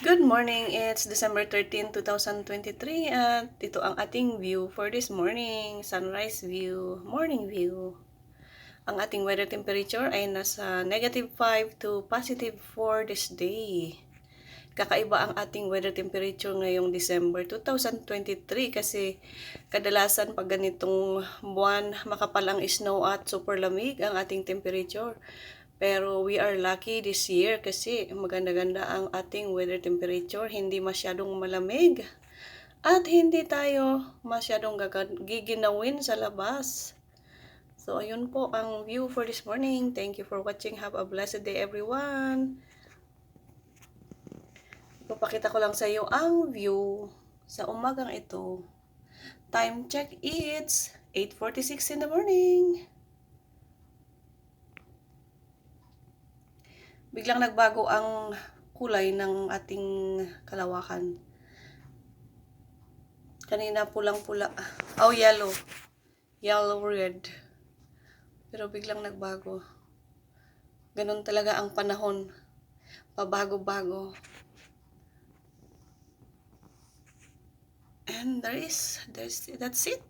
Good morning, it's December 13, 2023 at ito ang ating view for this morning, sunrise view, morning view. Ang ating weather temperature ay nasa -5 to +4 this day. Kakaiba ang ating weather temperature ngayong December 2023 kasi kadalasan pag ganitong buwan makapal ang snow at super lamig ang ating temperature. Pero we are lucky this year kasi maganda-ganda ang ating weather temperature, hindi masyadong malamig at hindi tayo masyadong giginawin sa labas. So ayun po ang view for this morning. Thank you for watching. Have a blessed day everyone. Ipapakita ko lang sa iyo ang view sa umagang ito. Time check, it's 8:46 in the morning. Biglang nagbago ang kulay ng ating kalawakan. Kanina pulang-pula. Oh, yellow. Yellow red. Pero biglang nagbago. Ganun talaga ang panahon. Pabago-bago. And that's it.